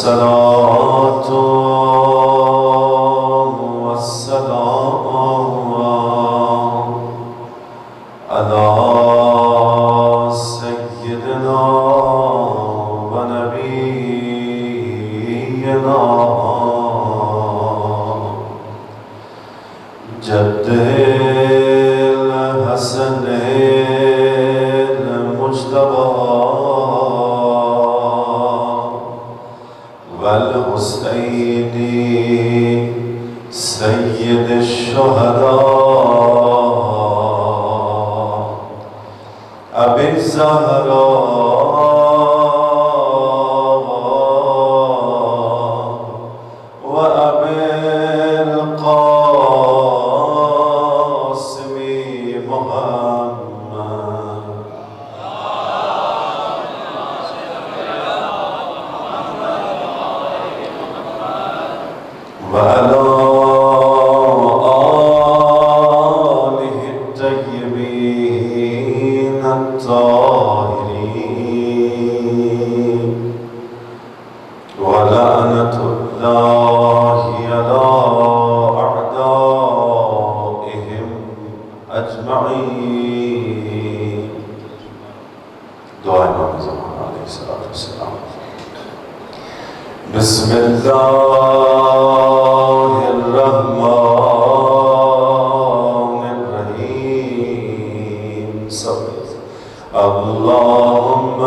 والصلاة والسلام على سيدنا ونبينا جد الحسن المجتبى والحسين سيد الشهداء أبي الزهراء وأبي القاسم محمد وعلى آله الطيبين الطاهرين ولعنة الله على أعدائهم أجمعين. دعاء امام زمان علیہ الصلوۃ والسلام. بسم اللہ الرحمن الرحیم. اللہم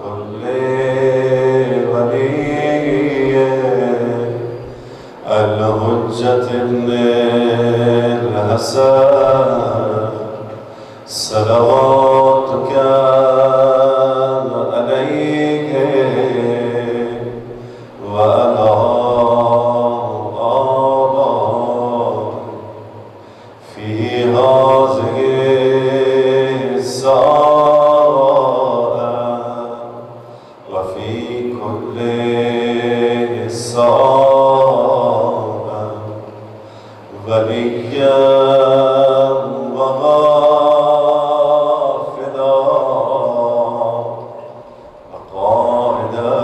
کل ولی الحجت ابن الحسن صلواتک علیہ وعلى آله في هذه الساعة وفي كل ساعة وليا وغافلا وقائدا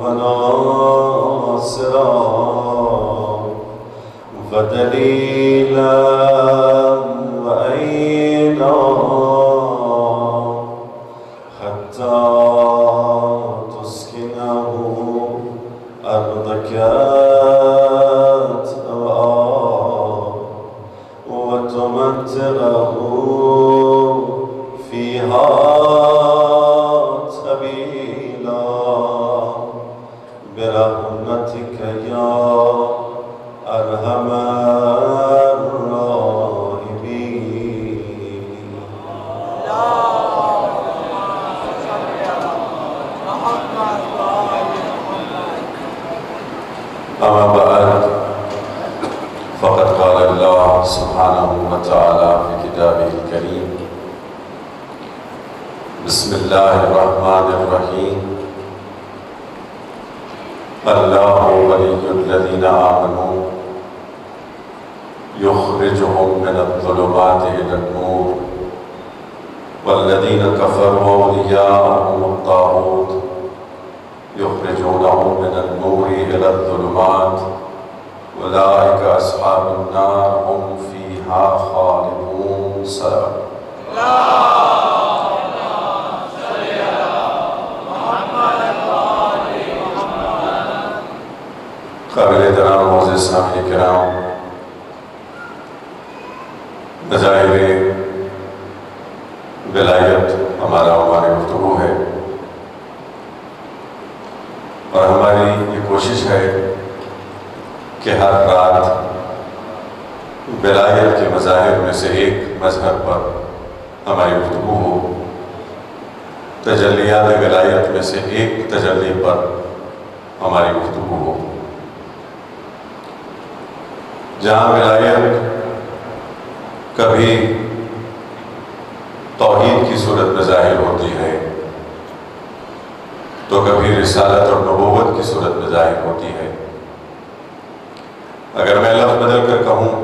وناصرا ودليلا وأيدا حتى تسكنه أرضك طوعا وتمتعه فيها طويلا برحمتك يا أرحم الراحمين. أما بعد فقد قال الله سبحانه وتعالى في كتابه الكريم بسم الله الرحمن الرحيم الله ولي الذين آمنوا يخرجهم من الظلمات إلى النور والذين كفروا أولياءهم الطاغوت يخرجونهم من النور إلى الظلمات أولئك أصحاب النار هم فيها خالدون. سلام. قابل احترام معزز سامعین کرام، مظاہر ولایت ہماری گفتگو ہے اور ہماری یہ کوشش ہے کہ ہر رات ولایت کے مظاہر میں سے ایک مظہر پر ہماری گفتگو ہو، تجلیات ولایت میں سے ایک تجلی پر ہماری گفتگو ہو. جہاں ولایت کبھی توحید کی صورت میں ظاہر ہوتی ہے تو کبھی رسالت اور نبوت کی صورت میں ظاہر ہوتی ہے. اگر میں لفظ بدل کر کہوں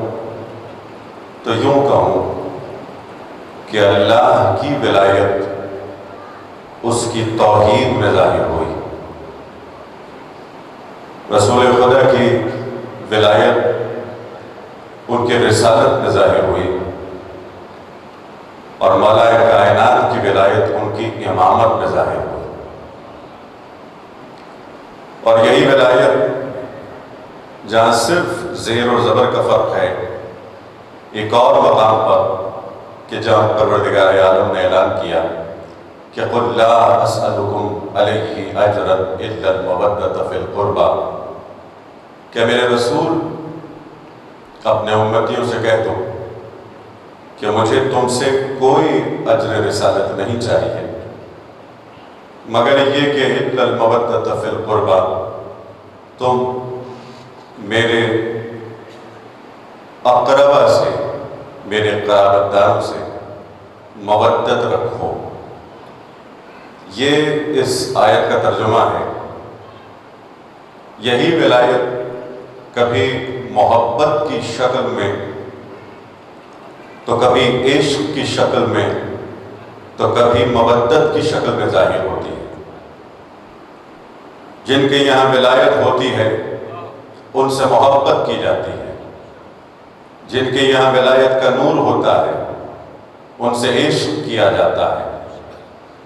تو یوں کہوں کہ اللہ کی ولایت اس کی توحید میں ظاہر ہوئی۔ رسول خدا کی ولایت ان کے رسالت میں ظاہر ہوئی، اور مولا کائنات کی ولایت ان کی امامت میں ظاہر ہوئی۔ اور یہی ولایت جہاں صرف زیر اور زبر کا فرق ہے، ایک اور مقام پر کہ جہاں پروردگار عالم نے اعلان کیا کہ قُلْ لَا أَسْأَلُكُمْ عَلَيْهِ أَجْرًا إِلَّا الْمَوَدَّةَ فِي الْقُرْبَى، کہ میرے رسول اپنے امتیوں سے کہہ دو کہ مجھے تم سے کوئی اجر رسالت نہیں چاہیے مگر یہ کہ إِلَّا الْمَوَدَّةَ فِي الْقُرْبَى، تم میرے اقربا سے، میرے قرابت داروں سے مودت رکھو۔ یہ اس آیت کا ترجمہ ہے۔ یہی ولایت کبھی محبت کی شکل میں، تو کبھی عشق کی شکل میں، تو کبھی مودت کی شکل میں ظاہر ہوتی ہے۔ جن کے یہاں ولایت ہوتی ہے ان سے محبت کی جاتی ہے، جن کے یہاں ولایت کا نور ہوتا ہے ان سے عشق کیا جاتا ہے،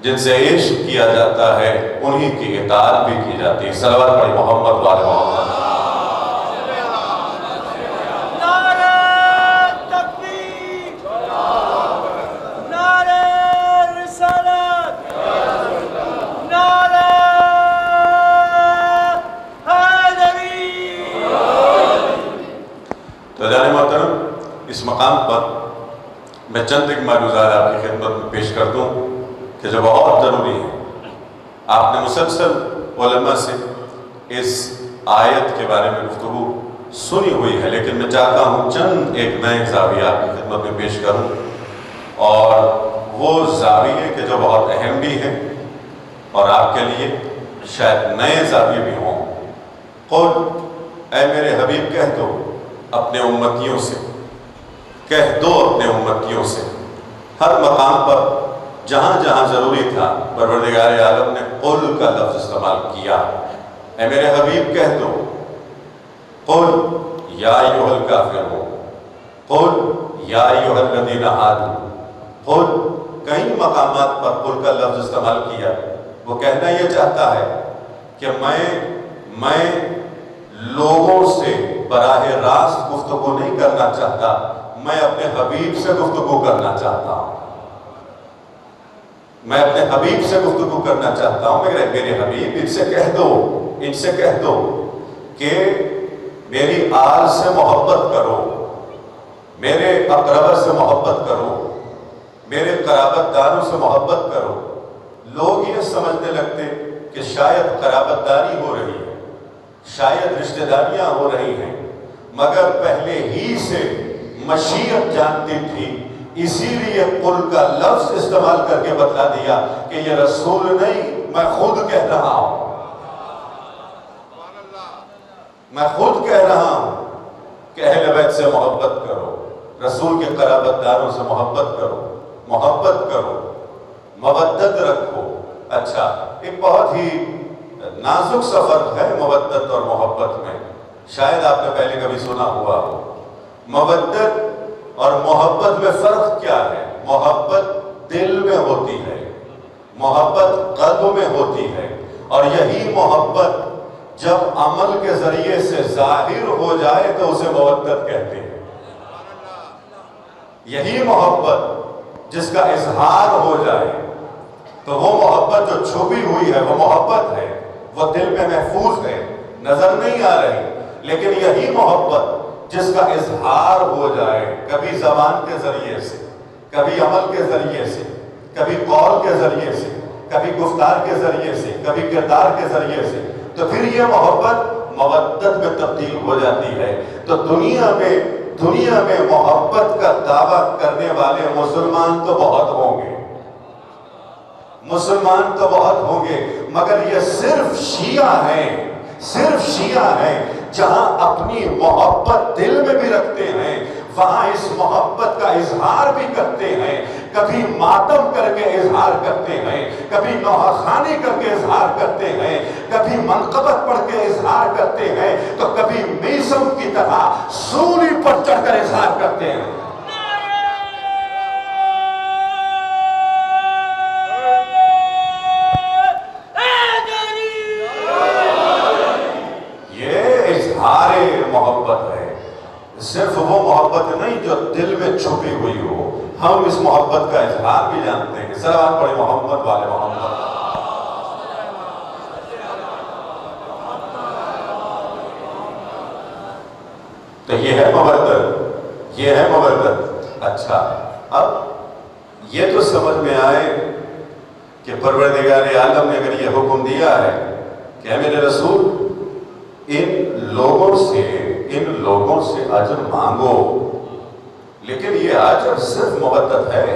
جن سے عشق کیا جاتا ہے انہی کی اطاعت بھی کی جاتی ہے۔ صلوات پڑھی محمد والے محمد۔ نعرہ تکبیر، نعرہ رسالت، نعرہ حیدری۔ تو جان محترم، اس مقام پر میں چند ایک معلومات آپ کی خدمت میں پیش کر دوں کہ جو بہت ضروری ہے۔ آپ نے مسلسل علماء سے اس آیت کے بارے میں گفتگو سنی ہوئی ہے، لیکن میں چاہتا ہوں چند ایک نئے زاویہ آپ کی خدمت میں پیش کروں، اور وہ زاویے کہ جو بہت اہم بھی ہیں اور آپ کے لیے شاید نئے زاویے بھی ہوں۔ قل، اے میرے حبیب کہہ دو اپنے امتیوں سے، کہہ دو اپنے امتیوں سے۔ ہر مقام پر جہاں جہاں ضروری تھا پروردگار عالم نے قل کا لفظ استعمال کیا۔ اے میرے حبیب کہہ دو، قل یا ایھا الکافرون، قل یا ایھا الذین ہادوا، قل، کئی مقامات پر قل کا لفظ استعمال کیا۔ وہ کہنا یہ چاہتا ہے کہ میں لوگوں سے براہ راست گفتگو نہیں کرنا چاہتا، میں اپنے حبیب سے گفتگو کرنا چاہتا ہوں، میں اپنے حبیب سے گفتگو کرنا چاہتا ہوں۔ میرے حبیب ان سے کہہ دو کہ میری آل سے محبت کرو، میرے اقربا سے محبت کرو، میرے قرابت داروں سے محبت کرو۔ لوگ یہ سمجھنے لگتے کہ شاید قرابت داری ہو رہی ہے، شاید رشتہ داریاں ہو رہی ہیں، مگر پہلے ہی سے مشیت جانتی تھی، اسی لیے قل کا لفظ استعمال کر کے بتلا دیا کہ یہ رسول نہیں، میں خود کہہ رہا ہوں، میں خود کہہ رہا ہوں کہ اہل بیت سے محبت کرو، رسول کے قرابت داروں سے محبت کرو، مودت رکھو۔ اچھا، ایک بہت ہی نازک سا فرق ہے مودت اور محبت میں، شاید آپ نے پہلے کبھی سنا ہوا ہو۔ مودت اور محبت میں فرق کیا ہے؟ محبت دل میں ہوتی ہے، محبت قلب میں ہوتی ہے، اور یہی محبت جب عمل کے ذریعے سے ظاہر ہو جائے تو اسے مودت کہتے ہیں۔ یہی محبت جس کا اظہار ہو جائے تو وہ محبت جو چھپی ہوئی ہے وہ محبت ہے، وہ دل میں محفوظ ہے، نظر نہیں آ رہی، لیکن یہی محبت جس کا اظہار ہو جائے، کبھی زبان کے ذریعے سے، کبھی عمل کے ذریعے سے، کبھی قول کے ذریعے سے، کبھی گفتار کے ذریعے سے، کبھی کردار کے ذریعے سے، تو پھر یہ محبت مودت میں تبدیل ہو جاتی ہے۔ تو دنیا میں محبت کا دعویٰ کرنے والے مسلمان تو بہت ہوں گے، مگر یہ صرف شیعہ ہیں جہاں اپنی محبت دل میں بھی رکھتے ہیں، وہاں اس محبت کا اظہار بھی کرتے ہیں، کبھی ماتم کر کے اظہار کرتے ہیں، کبھی نوحہ خوانی کر کے اظہار کرتے ہیں، کبھی منقبت پڑھ کے اظہار کرتے ہیں، تو کبھی میسم کی طرح سولی پر چڑھ کر اظہار کرتے ہیں۔ محبت ہے، صرف وہ محبت نہیں جو دل میں چھپی ہوئی ہو، ہم اس محبت کا اظہار بھی جانتے ہیں۔ صلوات پڑھیں محمد والے محمد۔ تو یہ ہے مودت، یہ ہے مودت۔ اچھا، اب یہ تو سمجھ میں آئے کہ پروردگار عالم نے اگر یہ حکم دیا ہے کہ اے میرے رسول ان لوگوں سے اجر مانگو، لیکن یہ اجر صرف مودت ہے،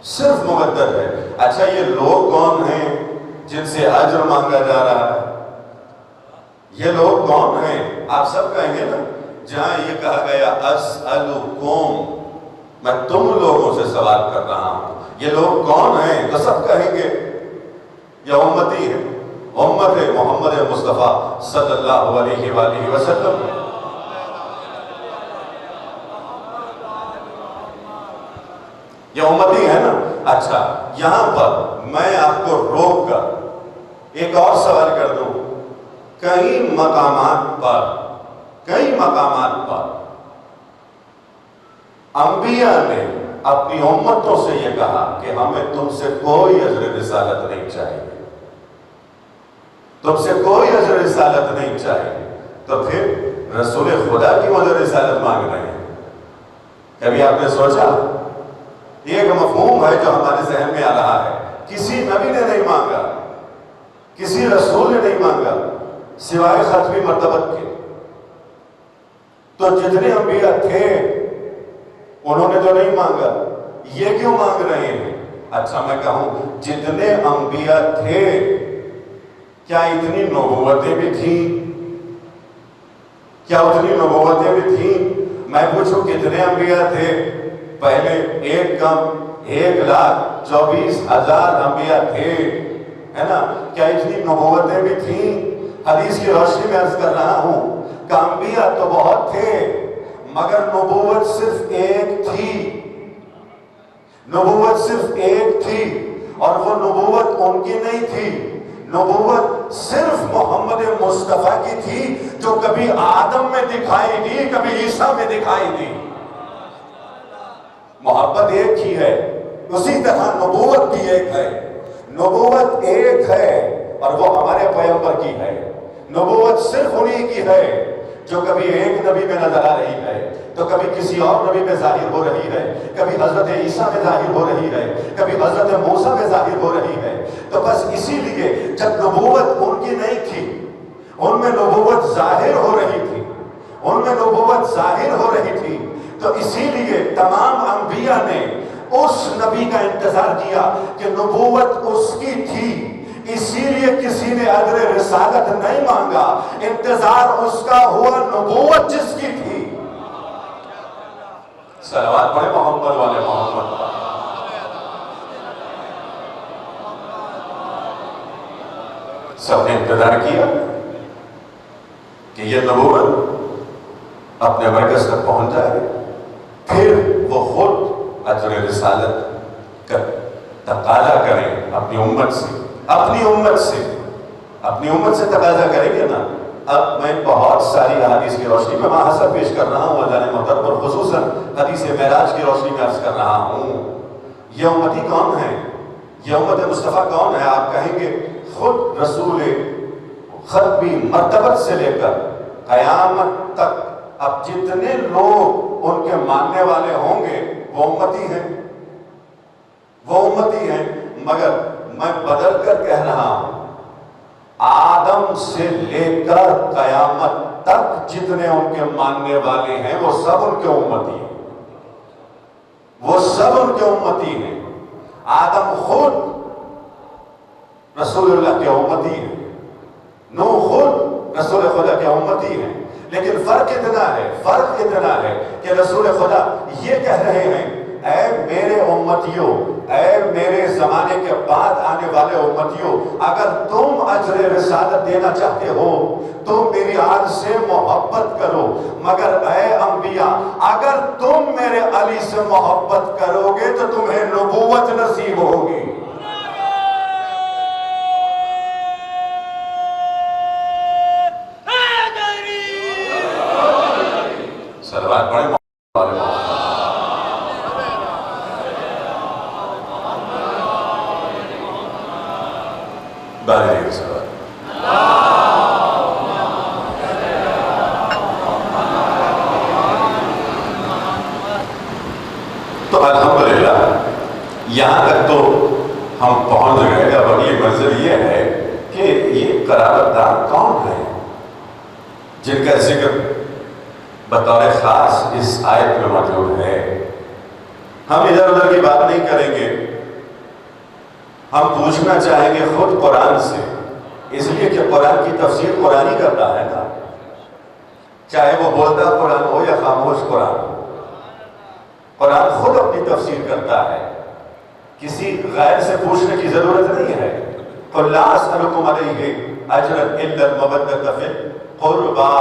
صرف مودت ہے۔ اچھا، یہ لوگ کون ہیں جن سے اجر مانگا جا رہا ہے؟ یہ لوگ کون ہیں؟ آپ سب کہیں گے نا، جہاں یہ کہا گیا اسألکم، میں تم لوگوں سے سوال کر رہا ہوں، یہ لوگ کون ہیں؟ تو سب کہیں گے یہ امتی ہے، امت محمد مصطفیٰ صلی اللہ علیہ وآلہ وسلم۔ یہ امتی ہے نا۔ اچھا، یہاں پر میں آپ کو روک کر ایک اور سوال کر دوں۔ کئی مقامات پر انبیاء نے اپنی امتوں سے یہ کہا کہ ہمیں تم سے کوئی اجر رسالت نہیں چاہیے، تم سے کوئی اجر رسالت نہیں چاہیے، تو پھر رسول خدا کی اجر رسالت مانگ رہے ہیں؟ کبھی آپ نے سوچا؟ یہ ایک مفہوم ہے جو ہمارے ذہن میں آ رہا ہے، کسی نبی نے نہیں مانگا، کسی رسول نے نہیں مانگا سوائے ختمی مرتبت کے۔ تو جتنے انبیاء تھے انہوں نے تو نہیں مانگا، یہ کیوں مانگ رہے ہیں؟ اچھا، میں کہوں جتنے انبیاء تھے کیا اتنی نبوتیں بھی تھیں؟ کیا اتنی نبوتیں بھی تھیں؟ میں پوچھوں کتنے انبیاء تھے؟ پہلے 1,24,000 انبیاء تھے، ہے نا؟ کیا اتنی نبوتیں بھی تھیں؟ حدیث کی روشنی میں عرض کر رہا ہوں کہ انبیاء تو بہت تھے مگر نبوت صرف ایک تھی، نبوت صرف ایک تھی، اور وہ نبوت ان کی نہیں تھی، نبوت صرف محمد مصطفیٰ کی تھی، جو کبھی آدم میں دکھائی دی، کبھی عیسیٰ میں دکھائی دی۔ محبت ایک ہی ہے، اسی طرح نبوت بھی ایک ہے، نبوت ایک ہے اور وہ ہمارے پیغمبر کی ہے۔ نبوت صرف انہی کی ہے جو کبھی ایک نبی میں نظر آ رہی ہے، تو کبھی کسی اور نبی میں ظاہر ہو رہی ہے، کبھی حضرت عیسیٰ میں ظاہر ہو رہی ہے، کبھی حضرت موسیٰ میں ظاہر ہو رہی ہے۔ تو بس اسی لیے جب نبوت ان کی نہیں تھی، ان میں نبوت ظاہر ہو رہی تھی، ان میں نبوت ظاہر ہو رہی تھی، تو اسی لیے تمام انبیاء نے اس نبی کا انتظار کیا کہ نبوت اس کی تھی، اسی لیے کسی نے اجر رسالت نہیں مانگا، انتظار اس کا ہوا نبوت جس کی تھی۔ صلوات پڑھیں محمد والے محمد۔ سب نے انتظار کیا کہ یہ نبوت اپنے مرکز تک پہنچ جائے، پھر وہ خود اجر رسالت کا تقاضا کریں اپنی امت سے، اپنی امت سے تقاضا کریں گے نا۔ اب میں بہت ساری احادیث کی روشنی میں حسب پیش کر رہا ہوں، اللہ محترم، اور خصوصاً حدیث معراج کی روشنی میں عرض کر رہا ہوں۔ یہ امتی کون ہے؟ یہ امت مصطفیٰ کون ہے؟ آپ کہیں گے خود رسول ختمی مرتبت سے لے کر قیامت تک اب جتنے لوگ ان کے ماننے والے ہوں گے وہ امتی ہیں، وہ امتی ہیں۔ مگر میں بدل کر کہہ رہا ہوں، آدم سے لے کر قیامت تک جتنے ان کے ماننے والے ہیں وہ سب ان کے امتی ہیں، وہ سب ان کے امتی ہیں۔ آدم خود رسول اللہ کے امتی ہیں، نوح خود رسول خدا کے امتی ہیں، لیکن فرق اتنا ہے کہ رسول خدا یہ کہہ رہے ہیں اے میرے امتیوں، اے میرے زمانے کے بعد آنے والے امتیوں، اگر تم اجر رسالت دینا چاہتے ہو تو میری آل سے محبت کرو، مگر اے انبیاء اگر تم میرے علی سے محبت کرو گے تو تمہیں نبوت نصیب ہوگی۔ صلوات پڑھیں بارے صلوات۔ تو الحمدللہ یہاں تک تو ہم پہنچ گئے۔ اب اگلی منزل یہ ہے کہ یہ قرابت دار کون ہے جن کا ذکر بطور خاص اس آیت میں موجود ہے۔ ہم ادھر ادھر کی بات نہیں کریں گے، ہم پوچھنا چاہیں گے خود قرآن سے، اس لیے کہ قرآن کی تفسیر قرآن ہی کرتا ہے نا، چاہے وہ بولتا قرآن ہو یا خاموش قرآن ہو، قرآن خود اپنی تفسیر کرتا ہے، کسی غیر سے پوچھنے کی ضرورت نہیں ہے۔ قُلْ لَا أَسْأَلُكُمْ عَلَيْهِ أَجْرًا إِلَّا الْمَوَدَّةَ فِي الْقُرْبَى،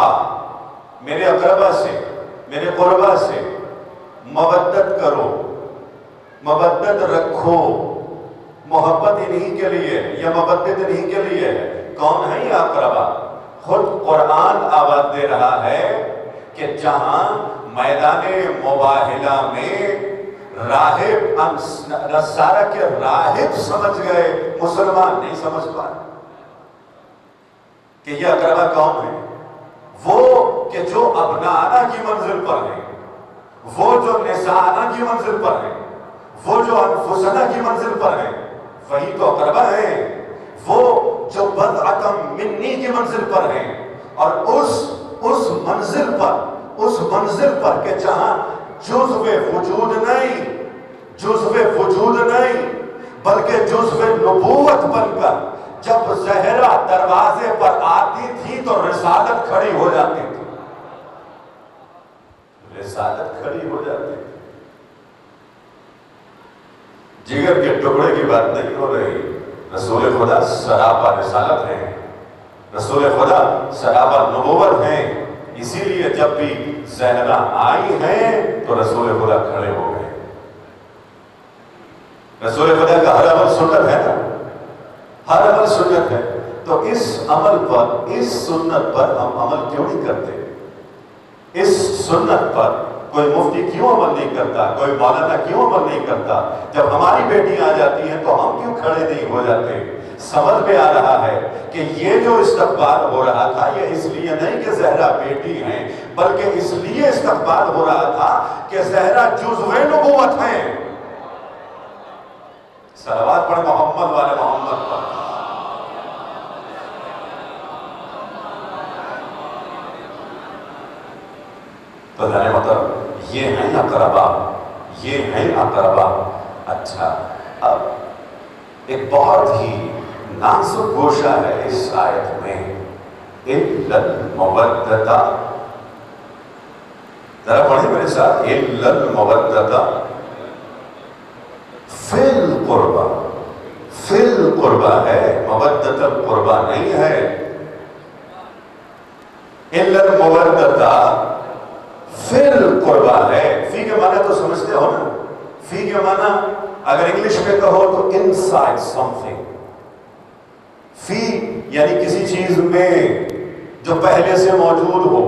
میرے اقربا سے، میرے قربا سے مودت کرو، مودت رکھو، محبت انہی کے لیے یا مودت انہی کے لیے ہے۔ کون ہے یہ اقربا؟ خود قرآن آواز دے رہا ہے کہ جہاں میدان مباہلہ میں راہب نصارہ کے راہب سمجھ گئے، مسلمان نہیں سمجھ پائے کہ یہ اقربا کون ہے؟ وہ کہ جو ابنانا کی منزل پر ہیں، وہ جو نسانا کی منزل پر ہیں، وہ جو انفسنا کی منزل پر ہیں، وہی تو اقربا ہیں۔ وہ جو بضعۃ منی کی منزل پر ہیں، اور اس منزل پر کہ جہاں جزو وجود نہیں بلکہ جزو نبوت بن کر جب زہرا دروازے پر آتی تھی تو رسالت کھڑی ہو جاتی تھی، رسالت کھڑی ہو جاتی تھی۔ جگر کے ٹکڑے کی بات نہیں ہو رہی، رسول خدا سراپا رسالت ہے، رسول خدا سراپا نبوت ہے، اسی لیے جب بھی زہرا آئی ہیں تو رسول خدا کھڑے ہو گئے۔ رسول خدا کا ہر عمل سنت ہے نا، ہر عمل سنت ہے، تو اس عمل پر، اس سنت پر ہم عمل کیوں نہیں کرتے؟ اس سنت پر کوئی مفتی کیوں عمل نہیں کرتا، کوئی مولانا کیوں عمل نہیں کرتا؟ جب ہماری بیٹی آ جاتی ہیں تو ہم کیوں کھڑے نہیں ہو جاتے؟ سمجھ میں آ رہا ہے کہ یہ جو استقبال ہو رہا تھا یہ اس لیے نہیں کہ زہرا بیٹی ہیں، بلکہ اس لیے استقبال ہو رہا تھا کہ زہرا جزو نبوت ہیں۔ صلوات پڑھ محمد والے محمد پر۔ تو جانے مطلب یہ ہیں اقربا، یہ ہیں اقربا۔ اچھا، اب ایک بہت ہی نازک گوشہ ہے اس آیت میں، اِلَّا الْمَوَدَّةَ، ذرا پڑھیں میرے ساتھ، اِلَّا الْمَوَدَّةَ فِي الْقُرْبَى، فِي الْقُرْبَى ہے، مودت القربہ نہیں ہے۔ اِلَّا الْمَوَدَّةَ فِي الْقُرْبَى ہے، فی کے معنی تو سمجھتے ہو نا، فی کے معنی اگر انگلش میں کہو تو inside something، فی یعنی کسی چیز میں جو پہلے سے موجود ہو،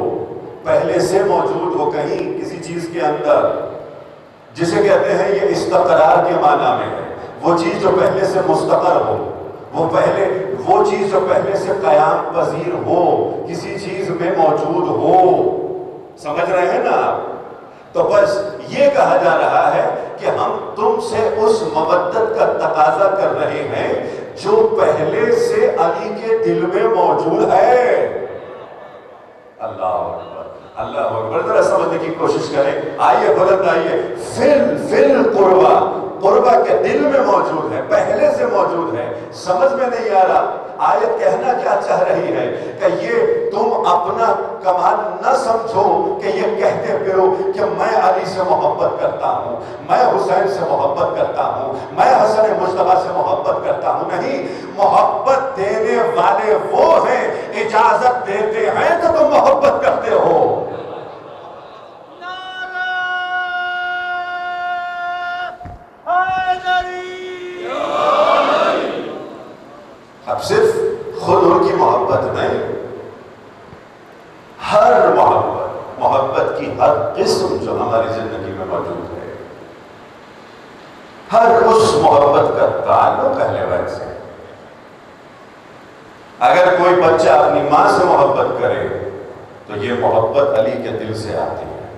پہلے سے موجود ہو کہیں کسی چیز کے اندر، جسے کہتے ہیں یہ استقرار کے معنی میں ہے، وہ چیز جو پہلے سے مستقر ہو، وہ چیز جو پہلے سے قیام پذیر ہو، کسی چیز میں موجود ہو، سمجھ رہے ہیں نا آپ؟ تو بس یہ کہا جا رہا ہے کہ ہم تم سے اس مودت کا تقاضا کر رہے ہیں جو پہلے سے علی کے دل میں موجود ہے۔ اللہ اکبر، اللہ اکبر، ذرا سمجھنے کی کوشش کریں، آئیے بلند آئیے، فل قربہ، قربہ کے دل میں موجود ہے، پہلے سے موجود ہے، سمجھ میں نہیں آ رہا آیت کہنا کیا چاہ رہی ہے کہ یہ تم اپنا کمال نہ سمجھو کہ یہ کہتے پھرو کہ میں علی سے محبت کرتا ہوں، میں حسین سے محبت کرتا ہوں، میں حسن مجتبیٰ سے محبت کرتا ہوں۔ نہیں، محبت دینے والے وہ ہیں، اجازت دیتے ہیں تو تم محبت کرتے ہو۔ اب صرف خود ان کی محبت نہیں، ہر محبت کی ہر قسم جو ہماری زندگی میں موجود ہے، ہر اس محبت کا تعلق اہل بیت سے۔ اگر کوئی بچہ اپنی ماں سے محبت کرے تو یہ محبت علی کے دل سے آتی ہے۔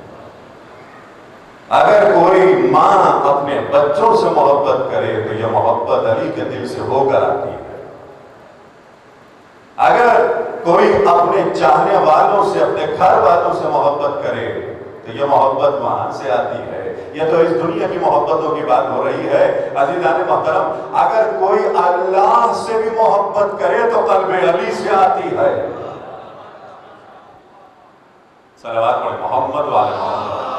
اگر کوئی ماں اپنے بچوں سے محبت کرے تو یہ محبت علی کے دل سے ہو کر آتی ہے۔ اگر کوئی اپنے چاہنے والوں سے، اپنے گھر والوں سے محبت کرے تو یہ محبت وہاں سے آتی ہے۔ یہ تو اس دنیا کی محبتوں کی بات ہو رہی ہے۔ عزیزان محترم، اگر کوئی اللہ سے بھی محبت کرے تو قلب علی سے آتی ہے۔ صلوات پڑھیں محمد والے محمد۔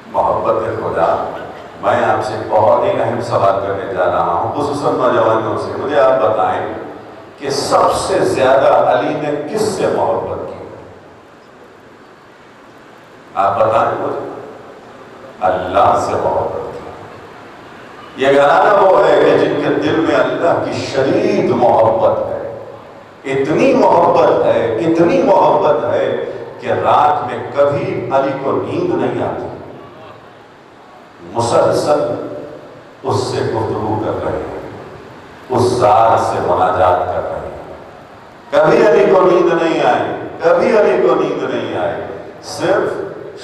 محبت خدا، میں آپ سے بہت ہی اہم سوال کرنے جا رہا ہوں، خصوصاً نوجوانوں سے۔ مجھے آپ بتائیں کہ سب سے زیادہ علی نے کس سے محبت کی؟ آپ بتائیں مجھے۔ اللہ سے محبت کی۔ یہ گھرانہ وہ ہے کہ جن کے دل میں اللہ کی شدید محبت ہے، اتنی محبت ہے، اتنی محبت ہے کہ رات میں کبھی علی کو نیند نہیں آتی، مسلسل اس سے گفتگو کر رہے ہیں، اس ذات سے مناجات کر رہے ہیں۔ کبھی علی کو نیند نہیں آئی، کبھی علی کو نیند نہیں آئی، صرف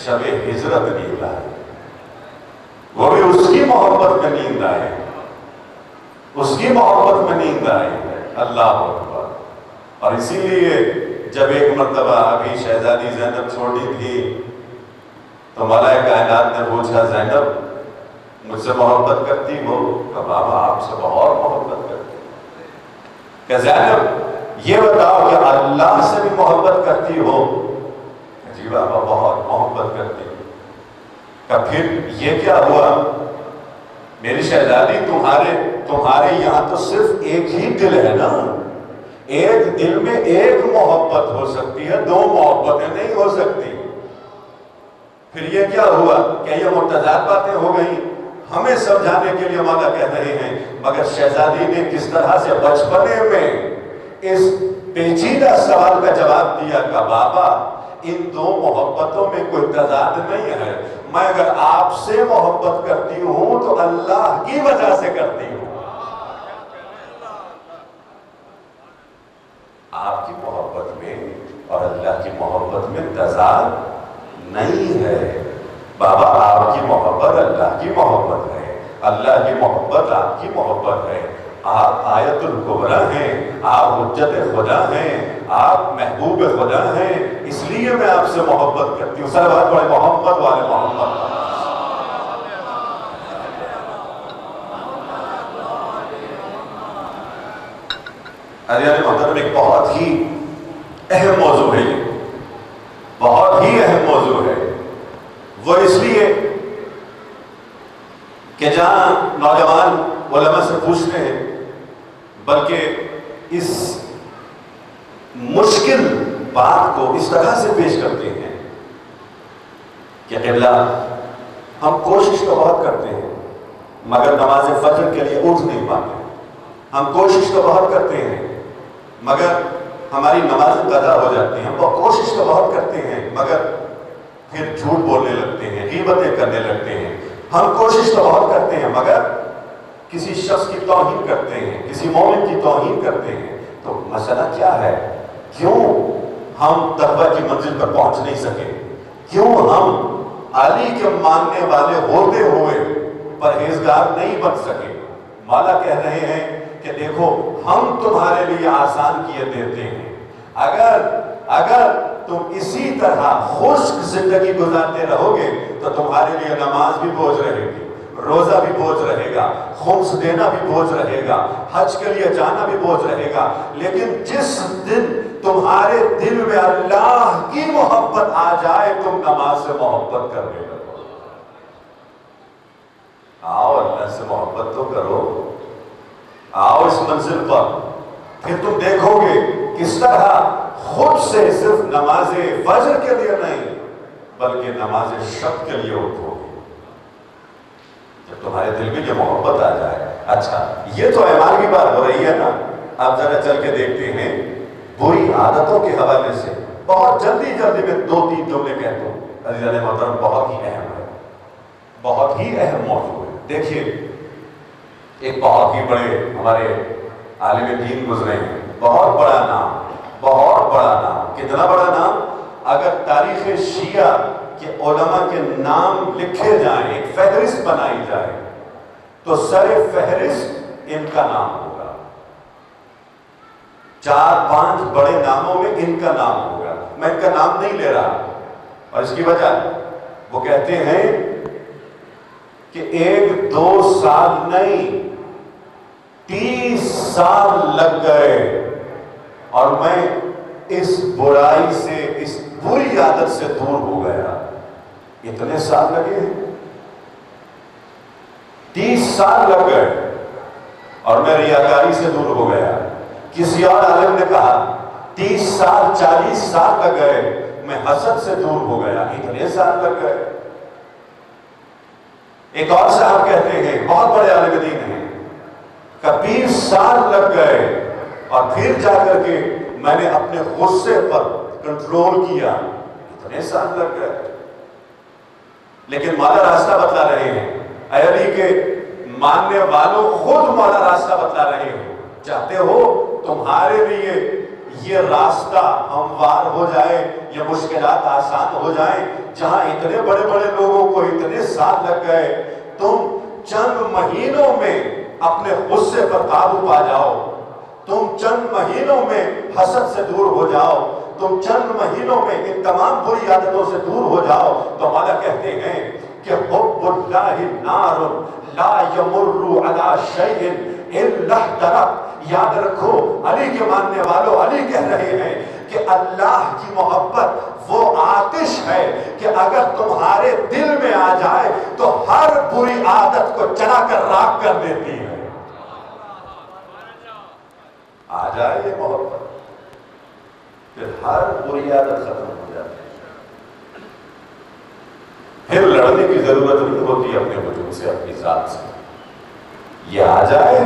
شب ہجرت نیند آئی، وہ بھی اس کی محبت میں نیند آئی، اس کی محبت میں نیند آئی ہے۔ اللہ اکبر۔ اور اسی لیے جب ایک مرتبہ ابھی شہزادی زینب چھوٹی تھی تو مولا کائنات نے پوچھا، زینب مجھ سے محبت کرتی ہو؟ کہ بابا آپ سے بہت محبت کرتی ہوں۔ کہ زینب یہ بتاؤ کہ اللہ سے بھی محبت کرتی ہو؟ جی بابا بہت محبت کرتی ہوں۔ کہ پھر یہ کیا ہوا؟ میری شہزادی تمہارے یہاں تو صرف ایک ہی دل ہے نا، ایک دل میں ایک محبت ہو سکتی ہے، دو محبتیں نہیں ہو سکتی۔ پھر یہ کیا ہوا؟ کہ یہ متضاد باتیں ہو گئیں۔ ہمیں سمجھانے کے لیے مولا کہہ رہے ہیں، مگر شہزادی نے کس طرح سے بچپنے میں اس پیچیدہ سوال کا جواب دیا کہ بابا ان دو محبتوں میں کوئی تضاد نہیں ہے، میں اگر آپ سے محبت کرتی ہوں تو اللہ کی وجہ سے کرتی ہوں۔ آپ کی محبت میں اور اللہ کی محبت میں تضاد نہیں ہے۔ بابا آپ کی محبت اللہ کی محبت ہے، اللہ کی محبت آپ کی محبت ہے۔ آپ آیت الکبریٰ ہیں، آپ حجت خدا ہیں، آپ محبوب خدا ہیں، اس لیے میں آپ سے محبت کرتی ہوں۔ صلوات پڑھیں محمد والے محمد۔ عزیزان محترم، ایک بہت ہی اہم موضوع ہے، یہ بہت ہی اہم موضوع ہے۔ وہ اس لیے کہ جہاں نوجوان علماء سے پوچھتے ہیں، بلکہ اس مشکل بات کو اس طرح سے پیش کرتے ہیں کہ قبلہ ہم کوشش تو بہت کرتے ہیں مگر نماز فجر کے لیے اٹھ نہیں پاتے، ہم کوشش تو بہت کرتے ہیں مگر ہماری نماز قضا ہو جاتی ہیں، ہم کوشش تو بہت کرتے ہیں مگر پھر جھوٹ بولنے لگتے ہیں، غیبتیں کرنے لگتے ہیں، ہم کوشش تو بہت کرتے ہیں مگر کسی شخص کی توہین کرتے ہیں، کسی مومن کی توہین کرتے ہیں۔ تو مسئلہ کیا ہے؟ کیوں ہم تقویٰ کی منزل پر پہنچ نہیں سکے؟ کیوں ہم علی کے ماننے والے ہوتے ہوئے پرہیزگار نہیں بن سکے؟ مولا کہہ رہے ہیں کہ دیکھو ہم تمہارے لیے آسان کیے دیتے ہیں، اگر تم اسی طرح خشک زندگی گزارتے رہو گے تو تمہارے لیے نماز بھی بوجھ رہے گی، روزہ بھی بوجھ رہے گا، خمس دینا بھی بوجھ رہے گا، حج کے لیے جانا بھی بوجھ رہے گا، لیکن جس دن تمہارے دل میں اللہ کی محبت آ جائے تم نماز سے محبت کرنے لگو۔ آؤ اللہ سے محبت تو کرو، آؤ اس منزل پر، پھر تم دیکھو گے کس طرح خود سے صرف نماز فجر کے لیے نہیں بلکہ نماز شب کے لیے اٹھو گے جب تمہارے دل میں یہ محبت آ جائے۔ اچھا یہ تو ایمان کی بات ہو رہی ہے نا، اب ذرا چل کے دیکھتے ہیں بری عادتوں کے حوالے سے۔ بہت جلدی میں 2-3 جملے کہتا ہوں عزیزان محترم، بہت ہی اہم ہے، بہت ہی اہم موضوع ہے۔ دیکھیے ایک بہت ہی بڑے ہمارے عالم دین گزرے ہیں، بہت بڑا نام، بہت بڑا نام۔ کتنا بڑا نام؟ اگر تاریخ شیعہ کے علماء کے نام لکھے جائیں، ایک فہرست بنائی جائے تو سر فہرست ان کا نام ہوگا، 4-5 بڑے ناموں میں ان کا نام ہوگا۔ میں ان کا نام نہیں لے رہا، اور اس کی وجہ وہ کہتے ہیں کہ 1-2 سال نہیں 30 سال لگ گئے اور میں اس برائی سے، اس بری عادت سے دور ہو گیا۔ اتنے سال لگے ہیں، 30 سال لگ گئے اور میں ریاکاری سے دور ہو گیا۔ کسی اور عالم نے کہا 30 سال 40 سال لگ گئے، میں حسد سے دور ہو گیا۔ اتنے سال لگ گئے۔ ایک اور صاحب کہتے ہیں، بہت بڑے عالم دین ہیں، کہ 20 سال لگ گئے اور پھر جا کر کے میں نے اپنے غصے پر کنٹرول کیا۔ اتنے سال لگ گئے، لیکن مولا راستہ بتلا رہے ہیں۔ اے علی کے ماننے والوں خود مولا راستہ بتلا رہے ہیں۔ چاہتے ہو تمہارے لیے یہ راستہ ہموار ہو جائے، یہ مشکلات آسان ہو جائیں، جہاں اتنے بڑے بڑے لوگوں کو اتنے سال لگ گئے، تم چند مہینوں میں اپنے غصے پر قابو پا جاؤ، تم چند مہینوں میں حسد سے دور ہو جاؤ، تم چند مہینوں میں ان تمام بری عادتوں سے دور ہو جاؤ، تو مولا کہتے ہیں کہ حب اللہ نار لا یمر علی شیء الا احترق۔ یاد رکھو علی کے ماننے والوں، علی کہہ رہے ہیں کہ اللہ کی محبت وہ آتش ہے کہ اگر تمہارے دل میں آ جائے تو ہر بری عادت کو چلا کر راکھ کر دیتی ہے۔ آ جائے یہ محبت، پھر ہر بری عادت ختم ہو جاتی ہے، پھر لڑنے کی ضرورت نہیں ہوتی اپنے وجود سے، اپنی ذات سے۔ یہ آ جائے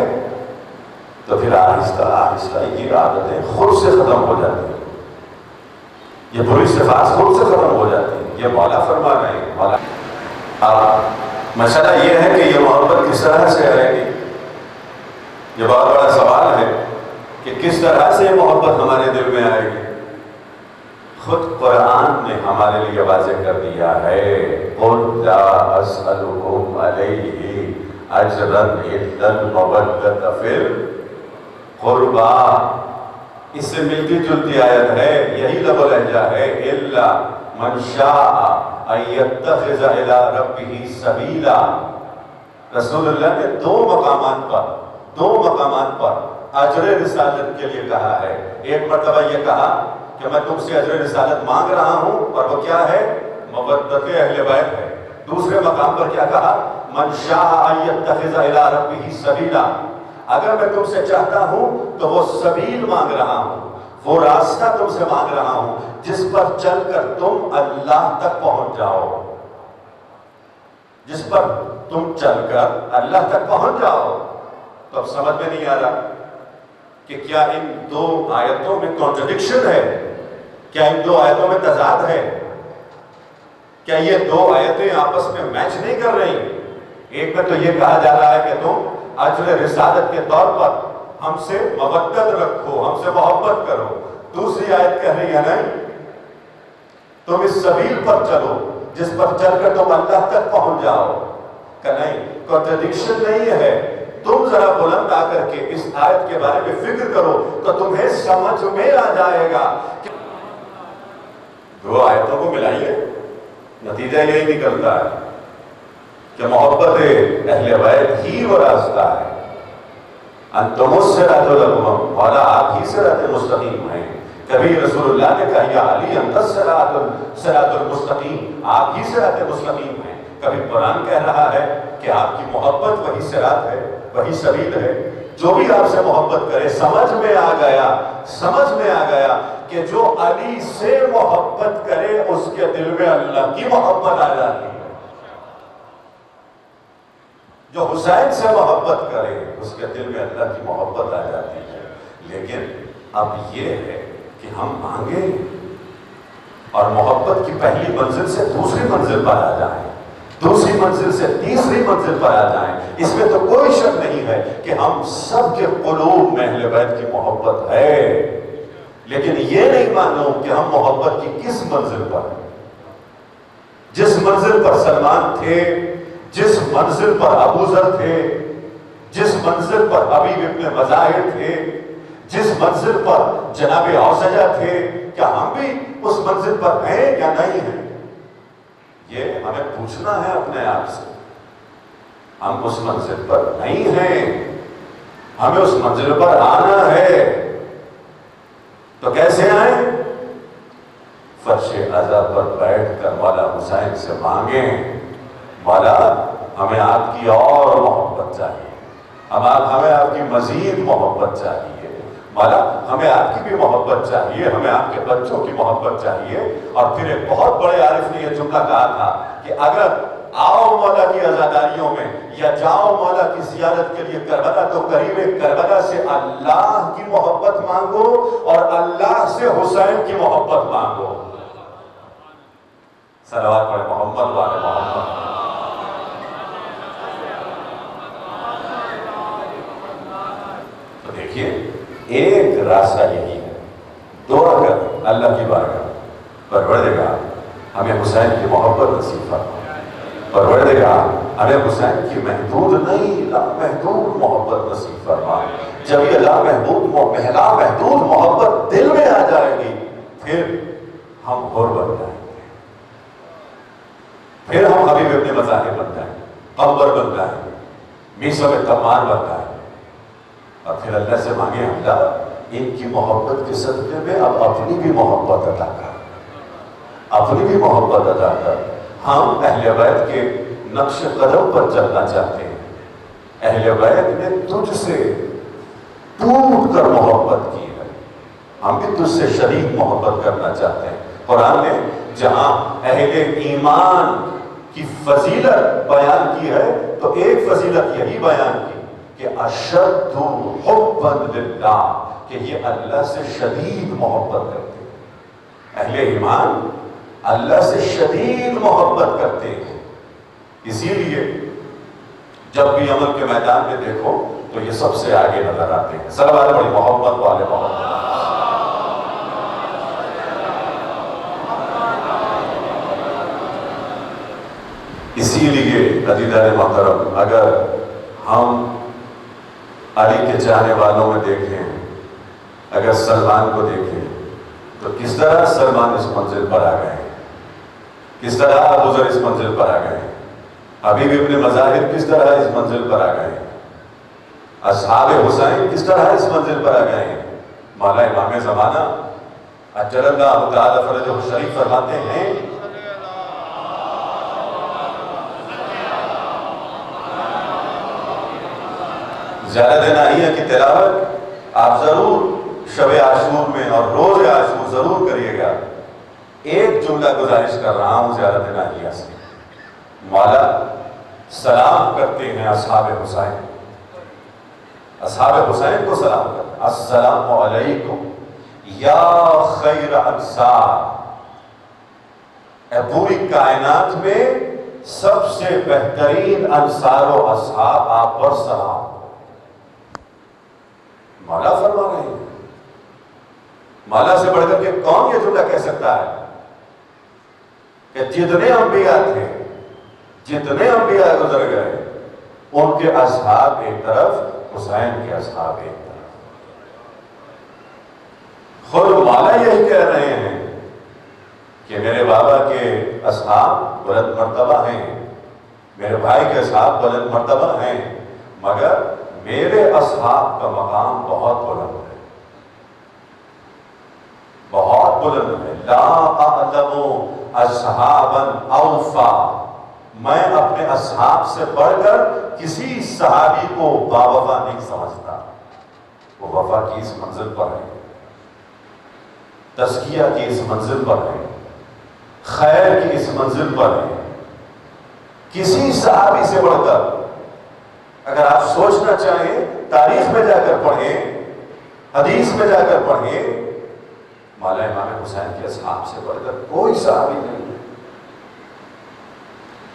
تو پھر آہستہ آہستہ یہ عادتیں خود سے ختم ہو جاتی ہیں، یہ بری صفات خود سے ختم ہو جاتی ہیں۔ یہ مولا فرما رہے ہیں۔ مولا اب مسئلہ یہ ہے کہ یہ محبت کس طرح سے آئے گی، یہ بہت بڑا سوال ہے کہ کس طرح سے یہ محبت ہمارے دل میں آئے گی۔ خود قرآن نے ہمارے لیے واضح کر دیا ہے، قُلْ لَا أَسْأَلُكُمْ عَلَيْهِ أَجْرًا إِلَّا الْمَوَدَّةَ فِي الْقُرْبَى۔ اس سے ملتی جلتی آیت ہے، یہی لب و لہجہ ہے، إِلَّا مَنْ شَاءَ أَن يَتَّخِذَ إِلَىٰ رَبِّهِ سَبِيلًا۔ رسول اللہ نے دو مقامات پر اجر رسالت کے لیے کہا ہے۔ ایک مرتبہ یہ کہا کہ میں تم سے اجر رسالت مانگ رہا ہوں، اور وہ کیا ہے؟ مودت اہل بیت ہے۔ دوسرے مقام پر کیا کہا؟ من شاء ان یتخذ الی ربہ سبیلا۔ اگر میں تم سے چاہتا ہوں تو وہ سبیل مانگ رہا ہوں، وہ راستہ تم سے مانگ رہا ہوں جس پر چل کر تم اللہ تک پہنچ جاؤ، جس پر تم چل کر اللہ تک پہنچ جاؤ۔ تو اب سمجھ میں نہیں آ رہا کہ کیا ان دو آیتوں میں کانٹرڈکشن ہے، کیا ان دو آیتوں میں تضاد ہے، کیا یہ دو آیتیں آپس میں میچ نہیں کر رہی؟ ایک میں تو یہ کہا جا رہا ہے کہ تم اجر رسالت کے طور پر ہم سے مودت رکھو، ہم سے محبت کرو۔ دوسری آیت کہہ رہی ہے نہیں، تم اس سبیل پر چلو جس پر چل کر تم اللہ تک پہنچ جاؤ۔ کہ نہیں، کانٹرڈکشن نہیں ہے۔ تم ذرا بلند آ کر کے اس آیت کے بارے میں فکر کرو تو تمہیں سمجھ میں آ جائے گا کہ دو آیتوں کو ملائیے، نتیجہ یہی نکلتا ہے کہ محبت اہل بیت ہی وہ راستہ ہے. انتم الصراط المستقیم، مولا آپ ہی صراط مستقیم ہیں. کبھی رسول اللہ نے کہا یا علی انت الصراط المستقیم، آپ ہی صراط مستقیم ہیں. کبھی قرآن کہہ رہا ہے کہ آپ کی محبت وہی صراط ہے، وہی سبیل ہے. جو بھی آپ سے محبت کرے، سمجھ میں آ گیا کہ جو علی سے محبت کرے اس کے دل میں اللہ کی محبت آ جاتی ہے. جو حسین سے محبت کرے اس کے دل میں اللہ کی محبت آ جاتی ہے. لیکن اب یہ ہے کہ ہم مانگیں اور محبت کی پہلی منزل سے دوسری منزل پر آ جائیں، دوسری منزل سے تیسری منزل پر آ جائیں. اس میں تو کوئی شک نہیں ہے کہ ہم سب کے قلوب میں اہل بیت کی محبت ہے، لیکن یہ نہیں معلوم کہ ہم محبت کی کس منزل پر ہیں. جس منزل پر سلمان تھے، جس منزل پر ابو ذر تھے، جس منزل پر حبیب ابن مظاہر تھے، جس منزل پر جناب اوسجہ تھے، کیا ہم بھی اس منزل پر ہیں یا نہیں ہیں؟ یہ ہمیں پوچھنا ہے اپنے آپ سے. ہم اس منزل پر نہیں ہیں، ہمیں اس منزل پر آنا ہے. تو کیسے آئیں؟ فرش عزا پر بیٹھ کر مولا حسین سے مانگیں، مولا ہمیں آپ کی اور محبت چاہیے، ہمیں آپ کی مزید محبت چاہیے. مولا ہمیں آپ کی بھی محبت چاہیے، ہمیں آپ کے بچوں کی محبت چاہیے. اور پھر ایک بہت بڑے عارف نے یہ جملہ کہا تھا کہ اگر آؤ مولا کی عزاداریوں میں یا جاؤ مولا کی زیارت کے لیے کربلا، تو قریب کربلا سے اللہ کی محبت مانگو اور اللہ سے حسین کی محبت مانگو. صلوات پڑھے محمد والے محمد. تو دیکھیے ایک راستہ یہی ہے، دعا کر اللہ کی بارگاہ، پروردگار ہمیں حسین کی محبت نصیب فرما. پروردگار ہمیں حسین کی محدود نہیں لامحدود محبت نصیب فرما. جب یہ لامحدود محبت دل میں آ جائے گی، پھر ہم حر بن جائیں گے، پھر ہم حبیب ابن مظاہر بن جائیں گے، قمر بن جائیں گے، میثم تمار بن جائیں گے. اور پھر اللہ سے مانگے اللہ ان کی محبت کے صدقے میں اب اپنی بھی محبت عطا کر، اپنی بھی محبت عطا کر. ہم اہل بیت کے نقش قدم پر چلنا چاہتے ہیں. اہل بیت نے تجھ سے ٹوٹ کر محبت کی ہے، ہم بھی تجھ سے شدید محبت کرنا چاہتے ہیں. قرآن نے جہاں اہل ایمان کی فضیلت بیان کی ہے تو ایک فضیلت یہی بیان کی کہ اشد حبا للہ، کہ یہ اللہ سے شدید محبت کرتے ہیں. اہل ایمان اللہ سے شدید محبت کرتے ہیں. اسی لیے جب بھی عمل کے میدان میں دیکھو تو یہ سب سے آگے نظر آتے ہیں. صلوات بڑی محبت والے محبت. اسی لیے عزیزان محترم، اگر ہم علی کے چاہنے والوں میں دیکھیں، اگر سلمان کو دیکھیں تو کس طرح سلمان اس منزل پر آ گئے، کس طرح ابو ذر اس منزل پر آ گئے، حبیب ابن مظاہر کس طرح اس منزل پر آ گئے، اصحاب حسین کس طرح اس منزل پر آ گئے. مولا امام زمانہ اجل اللہ تعالی فرجہ شریف فرماتے ہیں زیادہ ناہیہ کی تلاوت آپ ضرور شب عاشور میں اور روز عاشور ضرور کریے گا. ایک جملہ گزارش کر رہا ہوں زیادہ ناہیہ سے. مولا سلام کرتے ہیں اصحاب حسین، اصحاب حسین کو سلام کرتے ہیں. السلام علیکم یا خیر انصار، اے پوری کائنات میں سب سے بہترین انصار و اصحاب آپ پر سلام. مولا فرما رہے ہیں. مولا سے بڑھ کر کے کون یہ جملہ کہہ سکتا ہے کہ جتنے انبیاء تھے، جتنے انبیاء گزر گئے، ان کے اصحاب ایک طرف، حسین کے اصحاب ایک طرف. خود مولا یہی کہہ رہے ہیں کہ میرے بابا کے اصحاب بلند مرتبہ ہیں، میرے بھائی کے اصحاب بلند مرتبہ ہیں، مگر میرے اصحاب کا مقام بہت بلند ہے، بہت بلند ہے۔ لا اعلم اصحابا اوفا، میں اپنے اصحاب سے بڑھ کر کسی صحابی کو باوفا نہیں سمجھتا۔ وہ وفا کی اس منزل پر ہے، تزکیہ کی اس منزل پر ہے، خیر کی اس منزل پر ہے، کسی صحابی سے بڑھ کر۔ اگر آپ سوچنا چاہیں، تاریخ میں جا کر پڑھیں، حدیث میں جا کر پڑھیں، مولا امام حسین کے اصحاب سے بڑھ کر کوئی صحابی نہیں ہے۔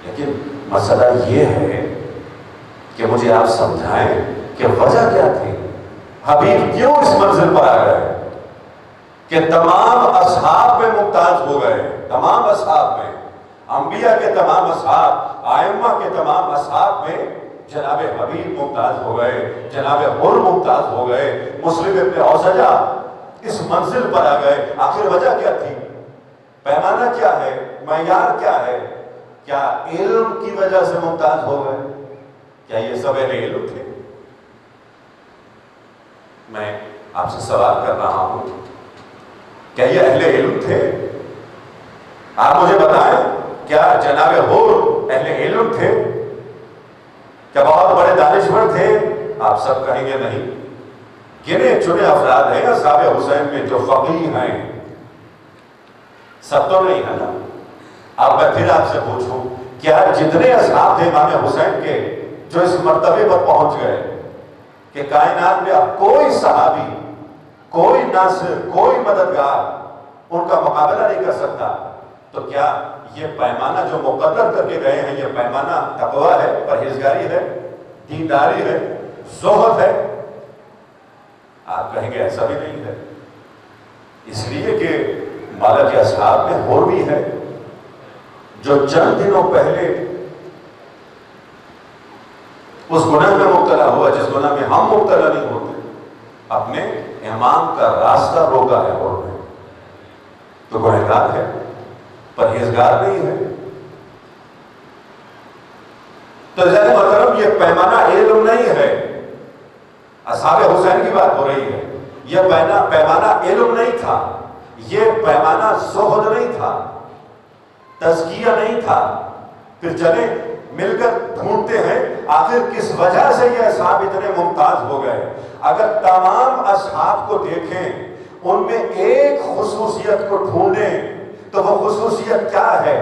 لیکن مسئلہ یہ ہے کہ مجھے آپ سمجھائیں کہ وجہ کیا تھی، حبیب کیوں اس منزل پر آ گئے کہ تمام اصحاب میں ممتاز ہو گئے، تمام اصحاب میں، انبیاء کے تمام اصحاب، ائمہ کے تمام اصحاب میں جناب حبیب ممتاز ہو گئے، جناب حر ممتاز ہو گئے، مسلم ابن اوسجہ اس منزل پر آ گئے۔ آخر وجہ کیا تھی، پیمانہ کیا ہے، معیار کیا ہے؟ کیا علم کی وجہ سے ممتاز ہو گئے؟ کیا یہ سب اہل علم تھے؟ میں آپ سے سوال کر رہا ہوں، کیا یہ اہل علم تھے؟ آپ مجھے بتائیں، کیا جناب حر اہل علم تھے؟ کیا بہت بڑے دانشور تھے؟ آپ سب کہیں گے نہیں۔ گنے چنے افراد ہیں اصحاب حسین میں جو فقیہ ہیں، سب تو نہیں ہے نا۔ اب میں پھر آپ سے پوچھوں، کیا جتنے اصحاب تھے امام حسین کے جو اس مرتبے پر پہنچ گئے کہ کائنات میں اب کوئی صحابی، کوئی ناصر، کوئی مددگار ان کا مقابلہ نہیں کر سکتا، تو کیا یہ پیمانہ جو مقرر کر کے گئے ہیں، یہ پیمانہ تقویٰ ہے، پرہیزگاری ہے، دینداری ہے، زہد ہے؟ آپ کہیں گے ایسا بھی نہیں ہے، اس لیے کہ مولا کے اصحاب میں حر بھی ہے جو چند دنوں پہلے اس گناہ میں مبتلا ہوا جس گناہ میں ہم مبتلا نہیں ہوتے، اپنے امام کا راستہ روکا ہے حر نے، تو گنہگار ہے، پرہیزگار نہیں ہے۔ تو عزیز محترم، یہ پیمانہ علم نہیں ہے، اصحاب حسین کی بات ہو رہی ہے، یہ پیمانہ علم نہیں تھا، یہ پیمانہ زہد نہیں تھا، تزکیہ نہیں تھا۔ پھر چلیں مل کر ڈھونڈتے ہیں آخر کس وجہ سے یہ اصحاب اتنے ممتاز ہو گئے۔ اگر تمام اصحاب کو دیکھیں، ان میں ایک خصوصیت کو ڈھونڈیں تو وہ خصوصیت کیا ہے